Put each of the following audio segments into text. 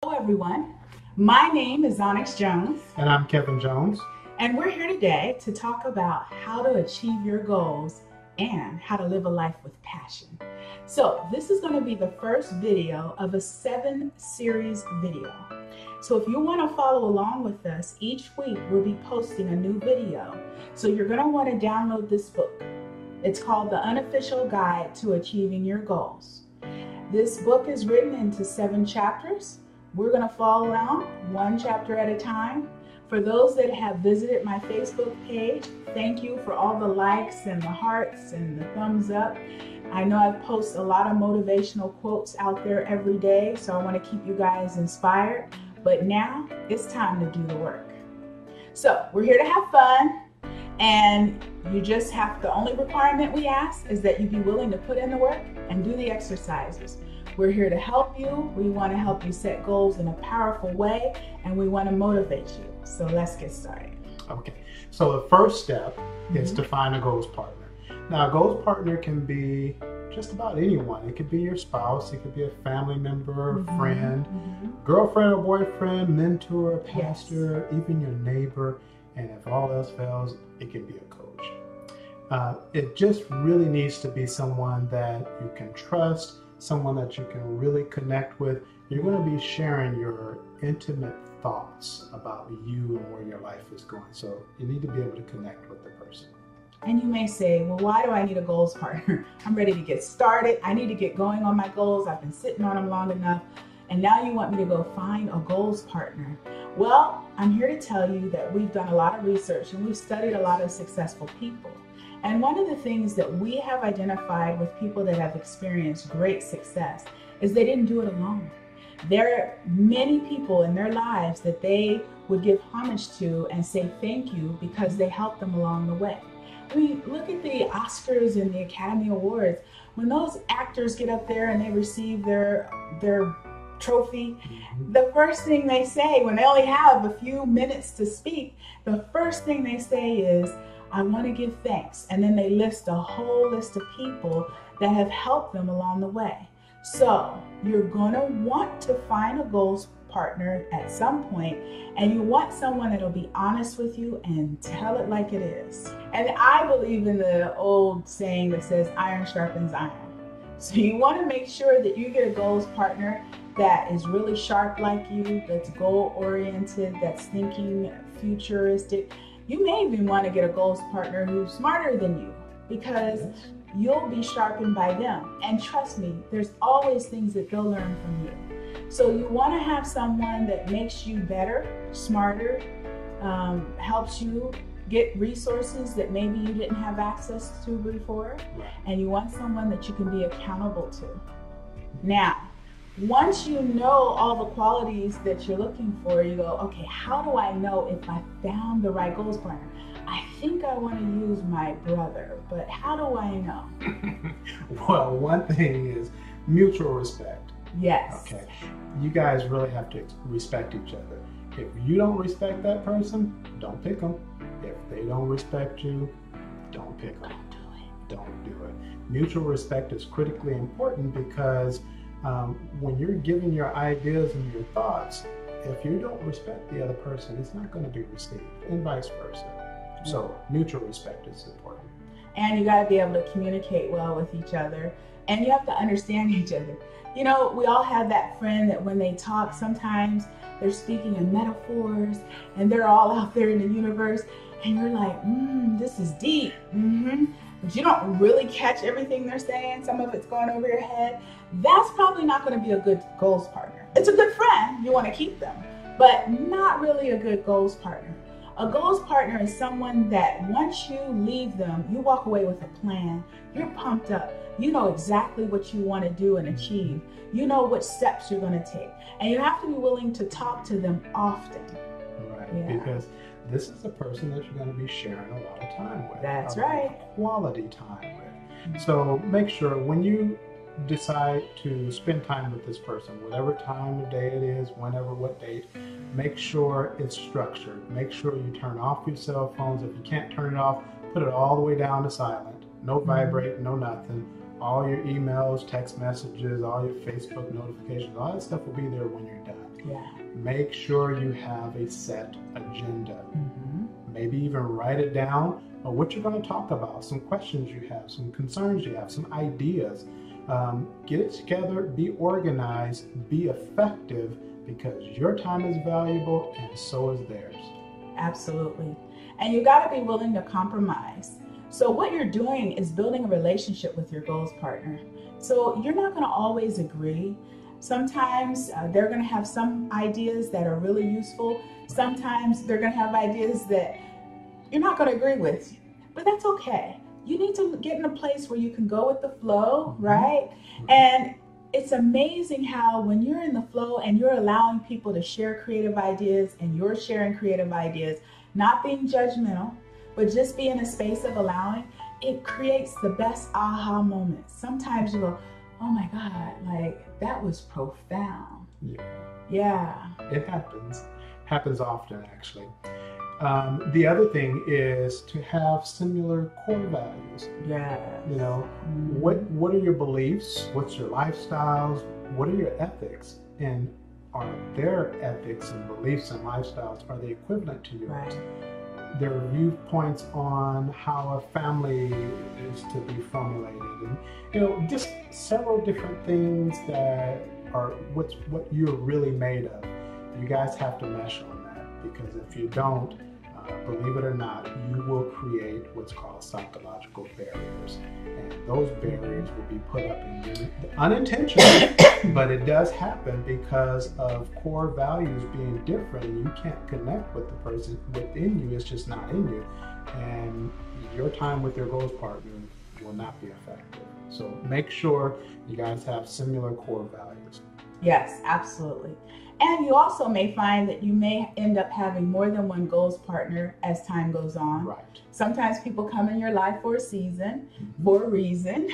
Hello everyone, my name is Onyx Jones. And I'm Kevin Jones. And we're here today to talk about how to achieve your goals and how to live a life with passion. So this is going to be the first video of a 7-series video. So if you want to follow along with us, each week we'll be posting a new video. So you're going to want to download this book. It's called The Unofficial Guide to Achieving Your Goals. This book is written into 7 chapters. We're going to follow along one chapter at a time. For those that have visited my Facebook page, thank you for all the likes and the hearts and the thumbs up. I know I post a lot of motivational quotes out there every day, so I want to keep you guys inspired. But now it's time to do the work. So we're here to have fun, and you just have, the only requirement we ask is that you be willing to put in the work and do the exercises. We're here to help you. We want to help you set goals in a powerful way, and we want to motivate you. So let's get started. Okay, so the first step is to find a goals partner. Now, a goals partner can be just about anyone. It could be your spouse, it could be a family member, friend, girlfriend or boyfriend, mentor, pastor, even your neighbor, and if all else fails, it can be a coach. It just really needs to be someone that you can trust, someone that you can really connect with. You're going to be sharing your intimate thoughts about you and where your life is going. So you need to be able to connect with the person. And you may say, well, why do I need a goals partner? I'm ready to get started. I need to get going on my goals. I've been sitting on them long enough. And now you want me to go find a goals partner. Well, I'm here to tell you that we've done a lot of research and we've studied a lot of successful people. And one of the things that we have identified with people that have experienced great success is they didn't do it alone. There are many people in their lives that they would give homage to and say thank you because they helped them along the way. I mean, look at the Oscars and the Academy Awards. When those actors get up there and they receive their trophy, the first thing they say, when they only have a few minutes to speak, the first thing they say is, I want to give thanks. And then they list a whole list of people that have helped them along the way. So you're going to want to find a goals partner at some point, and you want someone that'll be honest with you and tell it like it is. And I believe in the old saying that says iron sharpens iron. So you want to make sure that you get a goals partner that is really sharp like you, that's goal oriented, that's thinking futuristic. You may even want to get a goals partner who's smarter than you, because you'll be sharpened by them. And trust me, there's always things that they'll learn from you. So you want to have someone that makes you better, smarter, helps you get resources that maybe you didn't have access to before. And you want someone that you can be accountable to. Now, once you know all the qualities that you're looking for, you go, okay, how do I know if I found the right goals partner? I think I want to use my brother, but how do I know? Well, one thing is mutual respect. Yes. Okay. You guys really have to respect each other. If you don't respect that person, don't pick them. If they don't respect you, don't pick them. Don't do it. Don't do it. Mutual respect is critically important because when you're giving your ideas and your thoughts, if you don't respect the other person, it's not going to be received, and vice versa. So mutual respect is important. And you got to be able to communicate well with each other, and you have to understand each other. You know, we all have that friend that when they talk, sometimes they're speaking in metaphors and they're all out there in the universe, and you're like, this is deep. But you don't really catch everything they're saying. Some of it's going over your head. That's probably not going to be a good goals partner. It's a good friend. You want to keep them, but not really a good goals partner. A goals partner is someone that once you leave them, you walk away with a plan. You're pumped up. You know exactly what you want to do and achieve. You know what steps you're going to take. And you have to be willing to talk to them often. Right, because this is a person that you're going to be sharing a lot of time with. That's right. Quality time with. So make sure when you decide to spend time with this person, whatever time of day it is, whenever, what date, make sure it's structured. Make sure you turn off your cell phones. If you can't turn it off, put it all the way down to silent. No vibrate, no nothing. all your emails, text messages, all your Facebook notifications, all that stuff will be there when you're done. Yeah. make sure you have a set agenda. Maybe even write it down, or what you're going to talk about, some questions you have, some concerns you have, some ideas. Get it together, be organized, be effective, because your time is valuable and so is theirs. Absolutely. And you got to be willing to compromise. So what you're doing is building a relationship with your goals partner. So you're not going to always agree. Sometimes they're going to have some ideas that are really useful. Sometimes they're going to have ideas that you're not going to agree with, but that's okay. You need to get in a place where you can go with the flow, right? And it's amazing how when you're in the flow and you're allowing people to share creative ideas and you're sharing creative ideas, not being judgmental, but just be in a space of allowing, it creates the best aha moments. Sometimes you go, oh my God, like that was profound. Yeah. It happens often, actually. The other thing is to have similar core values. Yeah. You know, what are your beliefs? What's your lifestyles? What are your ethics? And are their ethics and beliefs and lifestyles, are they equivalent to yours? Right. Their viewpoints on how a family is to be formulated, and you know, just several different things that are what you're really made of. You guys have to mesh on that, because if you don't, believe it or not, you will create what's called psychological barriers, and those barriers will be put up in you unintentionally, but it does happen because of core values being different. You can't connect with the person within you, it's just not in you, and your time with your goals partner will not be effective. So make sure you guys have similar core values. Yes, absolutely. And you also may find that you may end up having more than one goals partner as time goes on. Right. Sometimes people come in your life for a season, for a reason.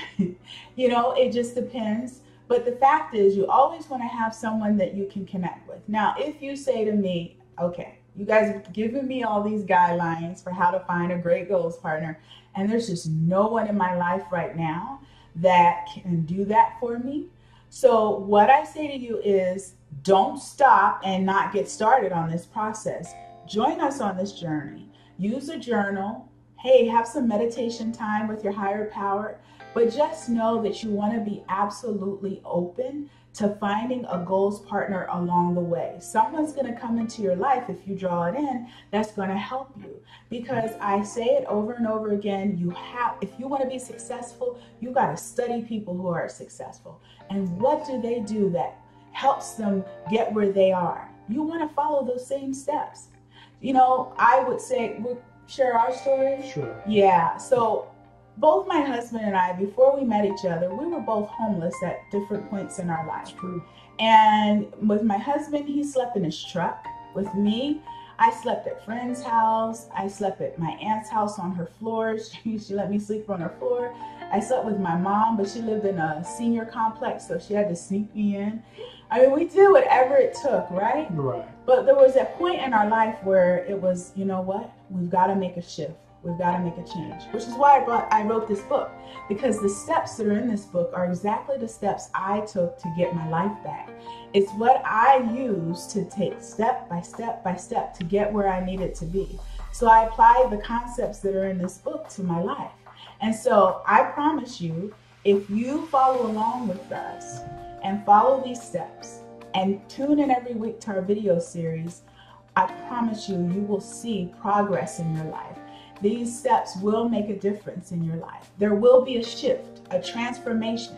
You know, it just depends. But the fact is, you always want to have someone that you can connect with. Now, if you say to me, okay, you guys have given me all these guidelines for how to find a great goals partner, and there's just no one in my life right now that can do that for me. So what I say to you is, don't stop and not get started on this process. Join us on this journey. Use a journal. Hey, have some meditation time with your higher power. But just know that you want to be absolutely open to finding a goals partner along the way. Someone's going to come into your life, if you draw it in, that's going to help you. Because I say it over and over again, if you want to be successful, you got to study people who are successful. And what do they do that helps them get where they are? You want to follow those same steps. You know, I would say, we'll share our story. Sure. Yeah. So both my husband and I, before we met each other, we were both homeless at different points in our life. True. And with my husband, he slept in his truck. With me, I slept at friend's house. I slept at my aunt's house on her floor. She let me sleep on her floor. I slept with my mom, but she lived in a senior complex, so she had to sneak me in. I mean, we did whatever it took, right? Right. But there was a point in our life where it was, you know what? We've got to make a shift. We've got to make a change, which is why I wrote this book, because the steps that are in this book are exactly the steps I took to get my life back. It's what I use to take step by step by step to get where I needed to be. So I applied the concepts that are in this book to my life. And so I promise you, if you follow along with us and follow these steps and tune in every week to our video series, I promise you, you will see progress in your life. These steps will make a difference in your life. There will be a shift, a transformation.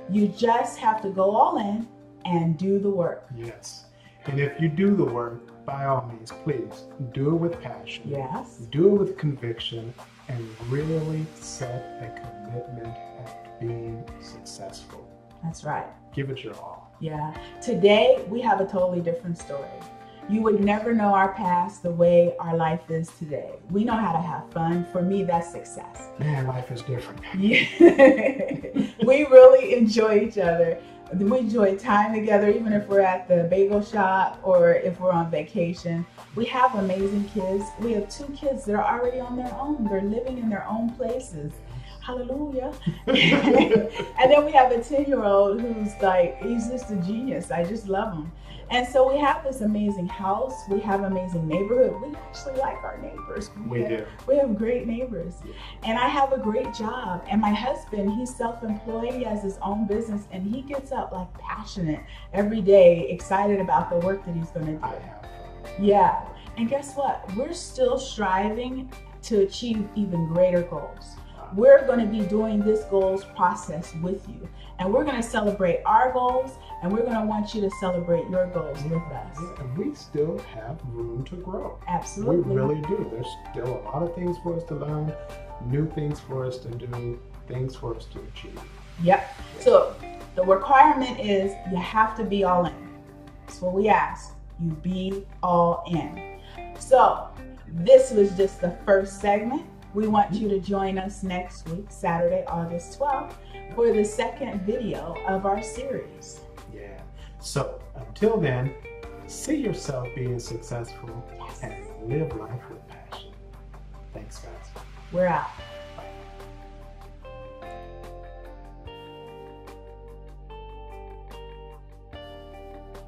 You just have to go all in and do the work. Yes. And if you do the work, by all means, please do it with passion. Yes. Do it with conviction, and really set a commitment at being successful. That's right. Give it your all. Yeah. Today, we have a totally different story. You would never know our past the way our life is today. We know how to have fun. For me, that's success. Man, life is different. Yeah. We really enjoy each other. We enjoy time together, even if we're at the bagel shop or if we're on vacation. We have amazing kids. We have 2 kids that are already on their own. They're living in their own places. Hallelujah. And then we have a 10-year-old who's like, he's just a genius. I just love him. And so we have this amazing house. We have amazing neighborhood. We actually like our neighbors. We do. We have great neighbors. And I have a great job. And my husband, he's self-employed. He has his own business. And he gets up like passionate every day, excited about the work that he's going to do. I have. Yeah. And guess what? We're still striving to achieve even greater goals. We're going to be doing this goals process with you. And we're going to celebrate our goals, and we're going to want you to celebrate your goals with us. Yeah, and we still have room to grow. Absolutely. We really do. There's still a lot of things for us to learn, new things for us to do, things for us to achieve. Yep. So the requirement is you have to be all in. That's what we ask. You be all in. So this was just the first segment. We want you to join us next week, Saturday, August 12th, for the second video of our series. Yeah. So until then, see yourself being successful and live life with passion. Thanks, guys. We're out.